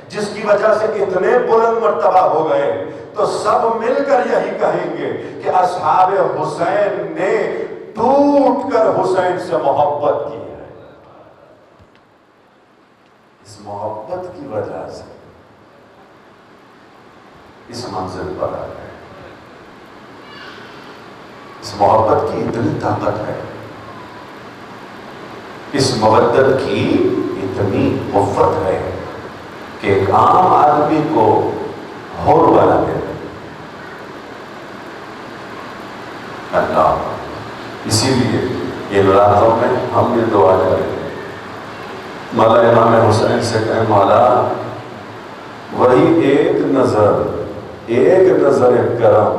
جس کی وجہ سے اتنے بلند مرتبہ ہو گئے، تو سب مل کر یہی کہیں گے کہ اصحاب حسین نے ٹوٹ کر حسین سے محبت کی ہے۔ اس محبت کی وجہ سے اس منزل پر آ گئے۔ اس محبت کی اتنی طاقت ہے، اس مودت کی اتنی قوت ہے کہ ایک عام آدمی کو حر بنا دے۔ اللہ، اسی لیے ان راتوں میں ہم یہ دعا کریں، مولا امام حسین سے کہیں، مولا وہی ایک نظر کرم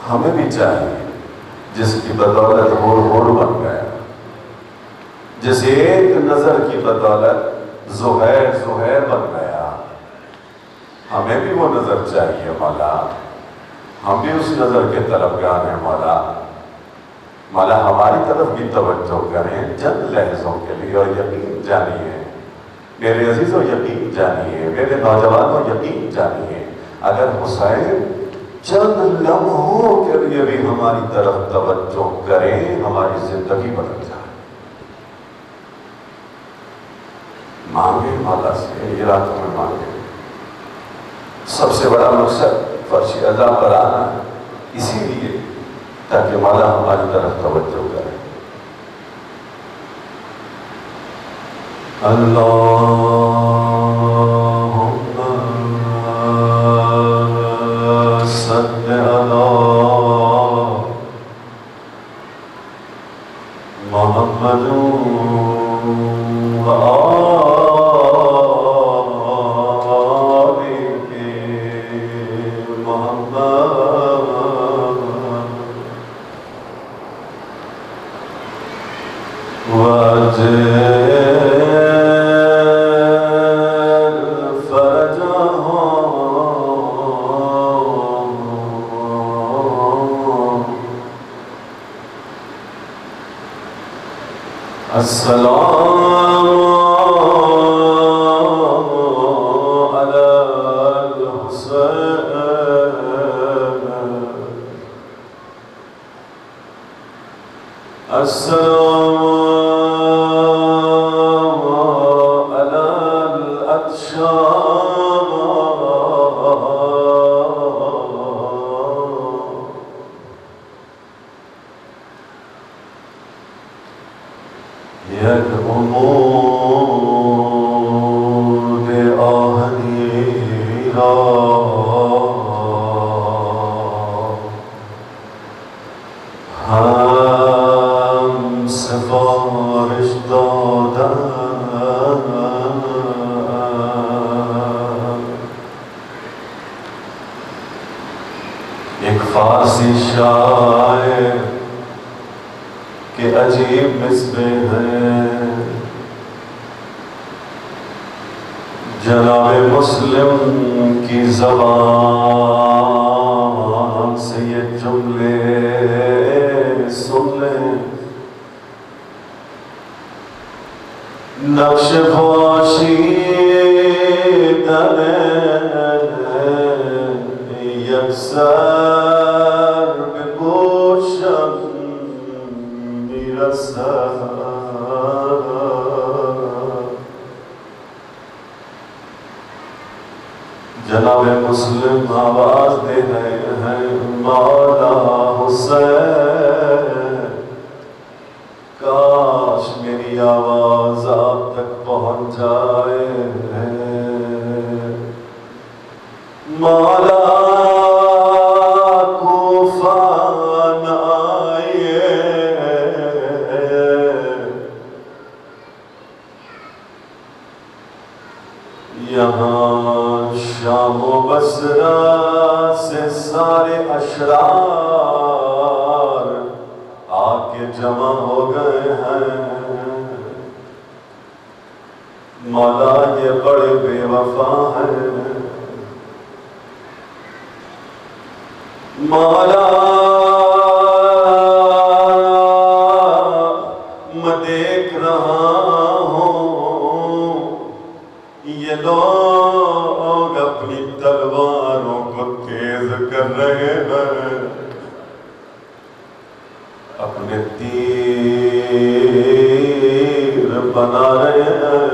ہمیں بھی چاہیے جس کی بدولت حر بن گیا، جس ایک نظر کی بدولت زہیر بن گیا۔ ہمیں بھی وہ نظر چاہیے مولا، ہم بھی اس نظر کے طلبگار ہیں مولا۔ مولا ہماری طرف بھی توجہ کریں چند لحظوں کے لیے، اور یقین جانیے میرے عزیزوں، یقین جانیے میرے نوجوانوں، یقین جانیے اگر حسین چند لمحوں کے لیے بھی ہماری طرف توجہ کریں، ہماری زندگی بدل جائے۔ مانگے مولا سے، یہ راتوں میں مانگے۔ سب سے بڑا مقصد فرش اللہ پر آنا ہے، اسی لیے تاکہ مولا ہماری طرف توجہ کرے۔ اللہم صل علی محمد و آلہ السلام على الحسين السلام على الأطشار يدعمون آهنيرا هم سفارش دادن ایک فارسی شاعر کہ عجیب نسبیں ہیں جناب مسلم کی زبان سے یہ جملے سن لیں نقش پوشیدن یکسر به گوشم جناب مسلم آواز دے رہے ہیں مولا حسین کاش میری آواز آپ تک پہنچ جائے مولا یہاں شام و بصرہ سے سارے اشرار آ کے جمع ہو گئے ہیں مولا یہ بڑے بے وفا ہیں مولا میں دیکھ رہا یہ لوگ اپنی تلواروں کو تیز کر رہے ہیں اپنے تیر بنا رہے ہیں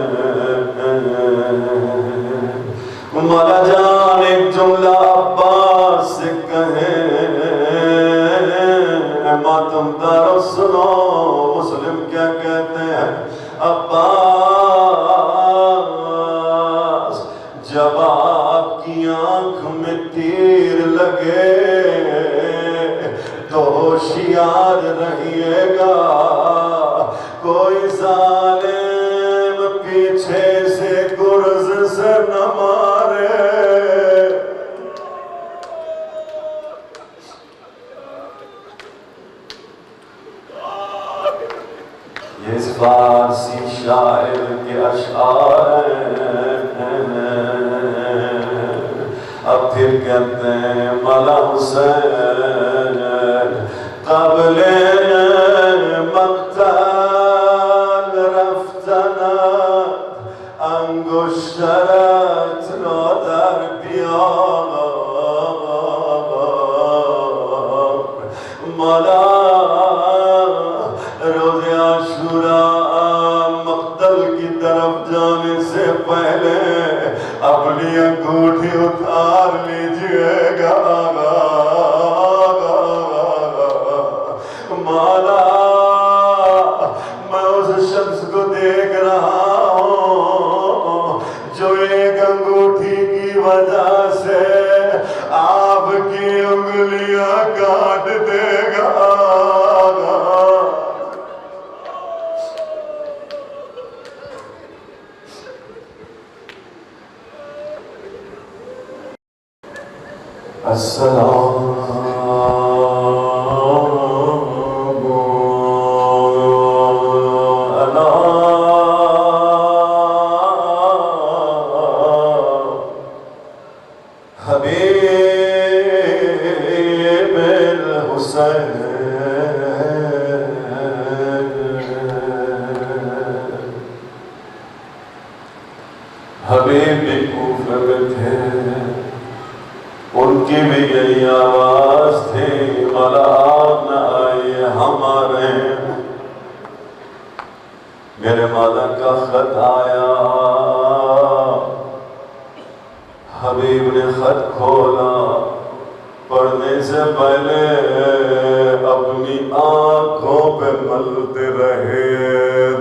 مولا جان ایک جملہ عباس سے کہیں ماتم دارو سنو مسلم کیا کہتے ہیں عباس جب آپ کی آنکھ میں تیر لگے تو ہوشیار رہیے گا کوئی ظالم پیچھے سے گرز سے نہ مارے یہ اس فارسی شاعر کے اشعار اب پھر کہتے ہیں مولا حسین قبل مقتل رفتن انگشترت را در بیار مولا روز عاشوراء مقتل کی طرف جانے سے پہلے اپنی انگوٹھی اتار لیجئے گا مولا میں اس شخص کو دیکھ رہا ہوں جو ایک انگوٹھی کی وجہ سے آپ کی انگلیاں کاٹ دے گا السلام میرے مولا کا خط آیا، حبیب نے خط کھولا، پڑھنے سے پہلے اپنی آنکھوں پہ ملتے رہے،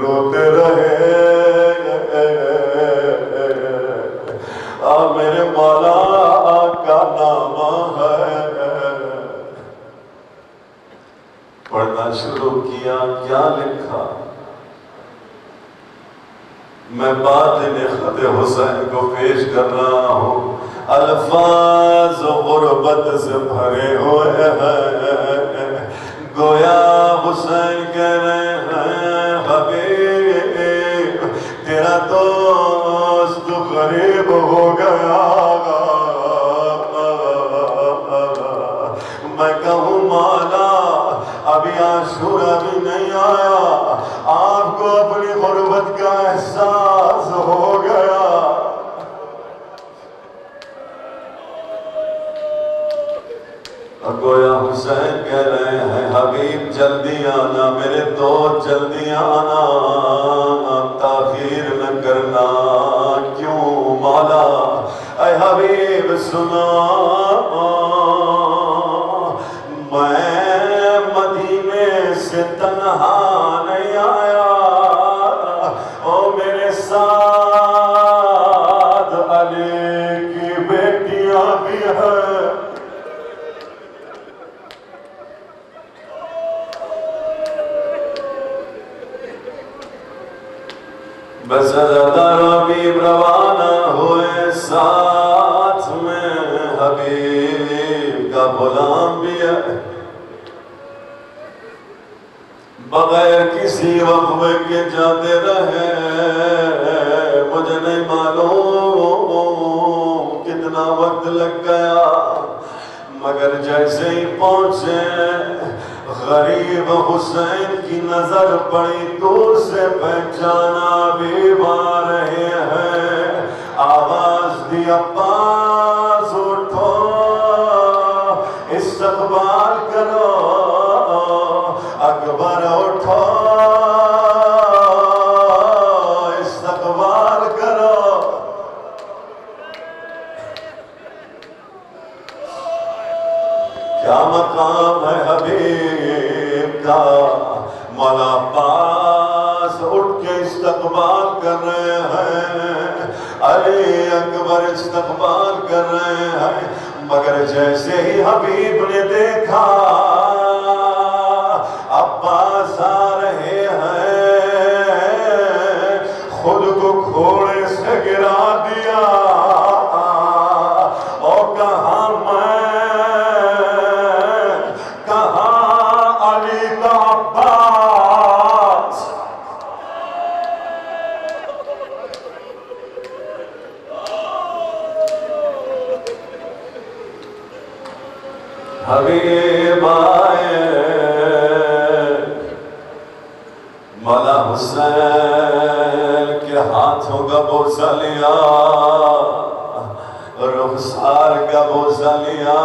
روتے رہے۔ میرے مولا کا نامہ ہے۔ پڑھنا شروع کیا، کیا لکھا؟ میں باطن خط حسین کو پیش کر رہا ہوں، الفاظ غربت سے بھرے ہوئے ہیں، گویا حسین کہہ رہے ہیں حبیب تیرا دوست غریب ہو گیا۔ میں کہوں مولا ابھی عاشورہ بھی نہیں آیا، آپ کو اپنی غربت کا احساس ہو گیا۔ گویا حسین کہہ رہے ہیں حبیب جلدی آنا، میرے دوست جلدی آنا، تاخیر نہ کرنا۔ کیوں مولا؟ اے حبیب سنا، میں مدینے سے تنہا نہیں آیا، او میرے ساتھ علی کی بیٹیاں بھی ہیں۔ بس حضرت حبیب روانہ ہوئے، ساتھ میں حبیب کا غلام بھی ہے۔ بغیر کسی وقفے کے جاتے رہے، مجھے نہیں معلوم کتنا وقت لگ گیا، مگر جیسے ہی پہنچے غریب حسین کی نظر پڑی، دور سے پہچانا بھی آ رہے ہیں، آواز دی عباس اٹھو استقبال کرو، اکبر اٹھو استقبال کرو۔ کیا مقام ہے حبیب کا، مولا عباس اٹھ کے استقبال کر رہے ہیں، علی اکبر استقبال کر رہے ہیں، مگر جیسے ہی حبیب نے دیکھا عباس آ رہے ہیں، خود کو گھوڑے سے گرا دیا اور کہا حبیب آئے، مولا حسین کے ہاتھوں کا بوسہ لیا، رخسار کا بوسہ لیا،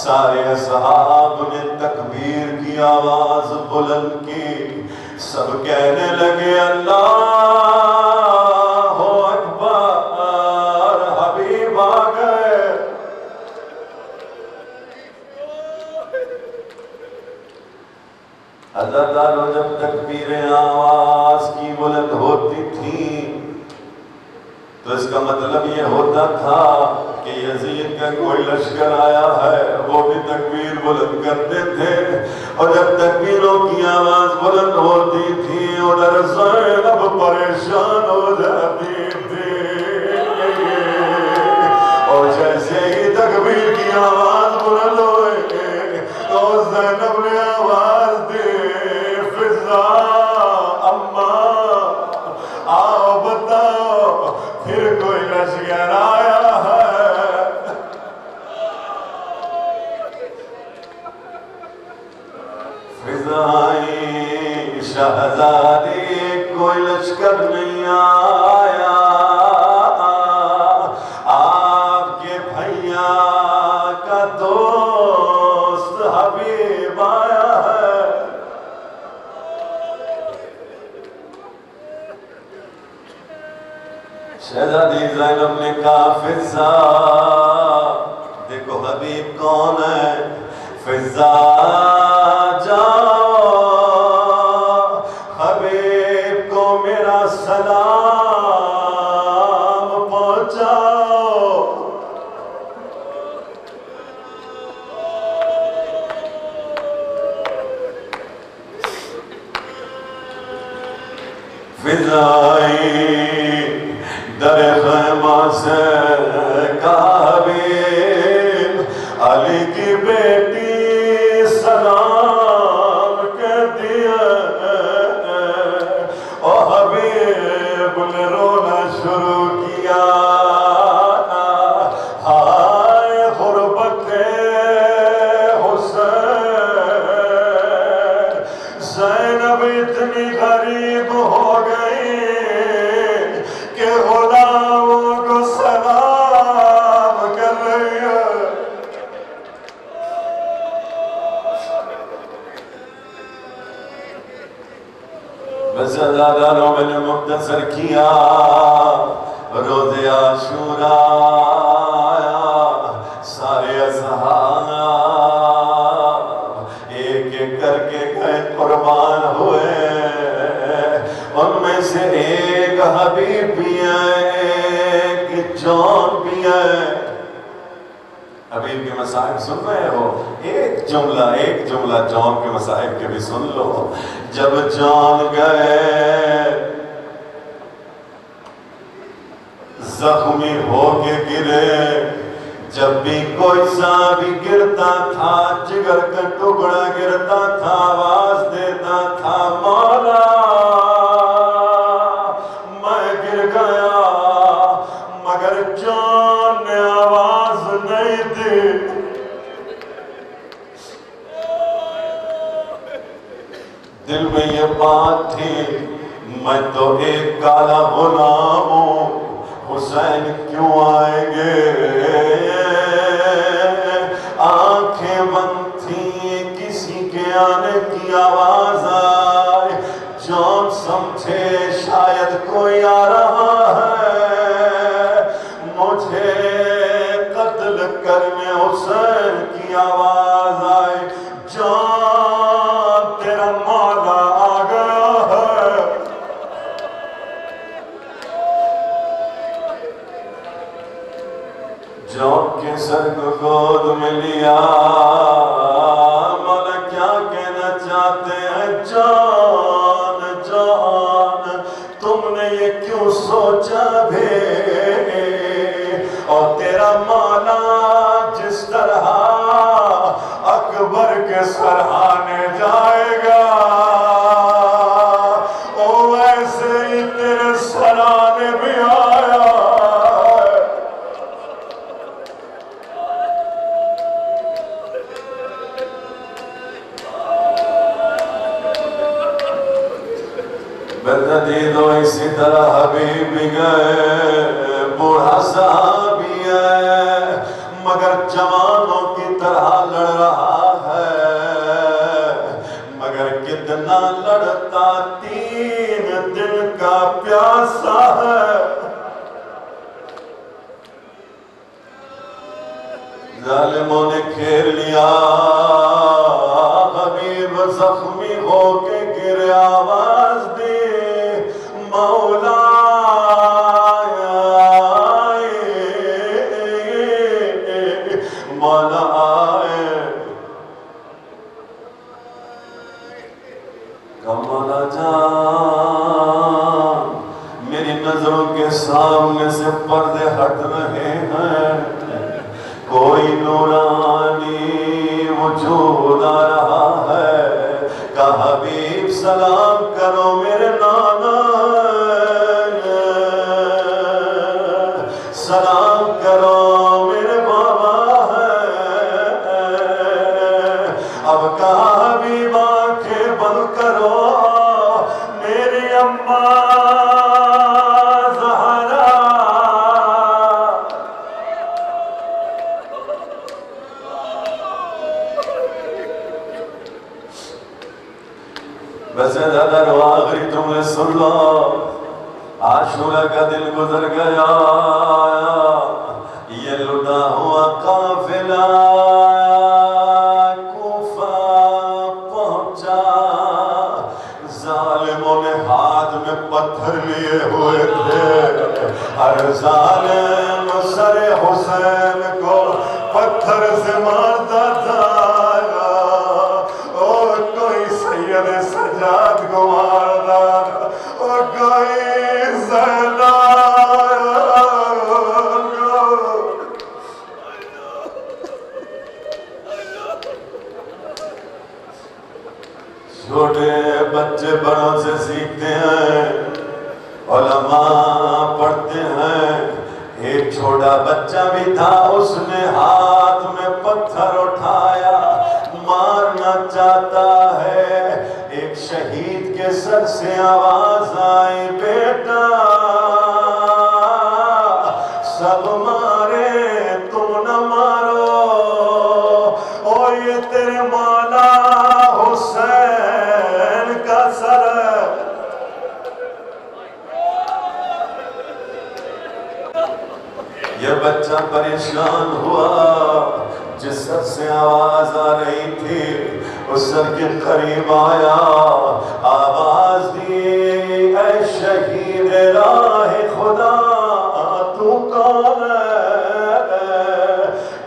سارے اصحاب نے تکبیر کی آواز بلند کی، سب کہنے لگے اللہ اللہ۔ جب تکبیریں آواز کی بلند ہوتی تھی تو اس کا مطلب یہ ہوتا تھا کہ یزید کا کوئی لشکر آیا ہے، وہ بھی تکبیر بلند کرتے تھے، اور جب تکبیروں کی آواز بلند ہوتی تھی ادھر زینب پریشان ہو جاتی تھی، اور جیسے ہی تکبیر کی آواز بلند ہوئے تو زینب نے آواز دی، اماں آؤ بتاؤ پھر کوئی لشکر آیا ہے۔ فضائی شہزادی کوئی لشکر نہیں آیا، آپ کے بھیا کا دوست حبیب آیا ہے۔ شہزادی زینب نے کہا فضا دیکھو حبیب کون ہے، فضا جاؤ حبیب کو میرا سلام پہنچاؤ۔ فضائی در خیمہ سے کہا حبیب علی کی بیٹی سلام کہتی ہے، اور حبیب نے رونا شروع کیا، ہائے غربت حسین، زینب اتنی غریب ہو گئی کہ غلاموں کو سلام کر رہی ہے۔ بس دادانوں میں نے مختصر کیا، روز عاشورا آیا، سارے اصحاب ایک ایک کر کے گئے قربان ہوئے، ان میں سے ایک حبیب بھی ہے، ایک جان بھی ہے۔ حبیب کے مصائب سن رہے ہو، ایک جملہ جان کے مصائب کے بھی سن لو۔ جب جان گئے زخمی ہو کے گرے، جب بھی کوئی صحابی گرتا تھا، جگر کا ٹکڑا گرتا تھا، آواز دیتا تھا مولا میں گر گیا، مگر جان نے آواز نہیں دی۔ دل میں یہ بات تھی میں تو ایک کالا غلام ہوں، حسین کیوں آئیں گے؟ آنکھیں بند تھیں، کسی کے آنے کی آواز آئی، جان سمجھے شاید کوئی آ رہا ہے مجھے قتل کرنے، حسین کی آواز آئی، جان تیرا مولا آ گیا ہے۔ جان کے سر کو گود میں لیا، مولا کیا کہنا چاہتے ہیں؟ جان جان تم نے یہ کیوں سوچا بھی، اور تیرا مولا جس طرح اکبر کے سرہانے جائے گا، او ویسے ہی تیرے سرانے بھی آیا ہے۔ بددید و اسی طرح حبیب بھی گئے، بوڑھا صحابی ہے مگر جوانوں کی طرح لڑ رہا ہے، مگر کتنا لڑتا، 3 دن کا پیاسا ہے۔ ظالموں نے گھیر لیا، حبیب زخمی ہو کے گرے، آواز دی مولا مولا آئے، مولا جان میری نظروں کے سامنے سے پردے ہٹ رہے ہیں، کوئی نورانی وجود آ رہا ہے، کہا حبیب سلام کرو میرے نانا، سلام کرو میرے بابا ہے۔ اب کہا حبیب آنکھیں بند کرو، میری اماں زہرا، بس دادر آخری تم نے سن لو، عاشورہ کا دن گزر گیا، یہ لٹا ہوا قافلہ کوفہ پہنچا، ظالموں نے ہاتھ میں پتھر لیے ہوئے تھے، ہر ظالم سر حسین کو پتھر سے مارتا تھا، اور کوئی سید سجاد کو مارتا تھا، اور کوئی چھوٹے بچے بڑوں سے سیکھتے ہیں، علماء پڑھتے ہیں۔ ایک چھوٹا بچہ بھی تھا، اس نے ہاتھ میں پتھر اٹھایا، مارنا چاہتا ہے، ایک شہید کے سر سے آواز آئی، بیٹا سب مارے تم نہ مارو، اور یہ تیرے مولا حسین کا سر ہے۔ یہ بچہ پریشان ہوا، جس سر سے آواز آ رہی تھی اس سر کے قریب آیا، آواز دی، اے شہید راہ خدا تو کون ہے؟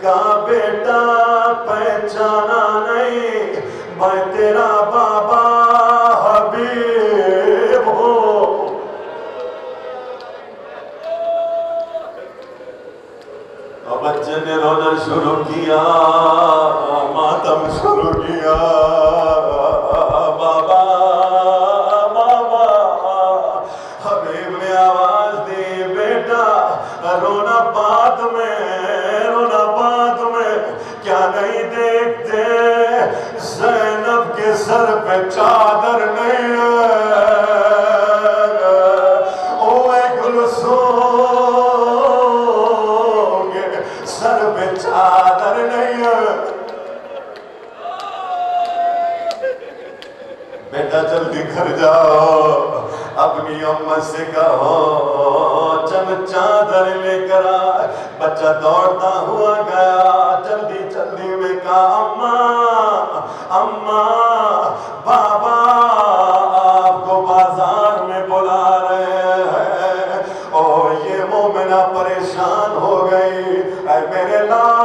کہا بیٹا پہچانا نہیں، میں تیرا بابا حبیب ہوں۔ تو بچے نے رونا شروع کیا، ماتم شروع کیا، بابا بابا۔ حبیب نے آواز دی، بیٹا رونا بعد میں، کیا نہیں دیکھتے زینب کے سر پہ چادر نہیں ہے، اوے گلسوم کے سر پہ چادر نہیں ہے۔ بیٹا جلدی گھر جاؤ، اپنی اماں سے کہو چل چادر لے کر آ۔ بچہ دوڑتا ہوا گیا، جلدی میں کہا اماں بابا آپ کو بازار میں بلا رہے ہیں، اور یہ مومنہ پریشان ہو گئی، اے میرے لاڈ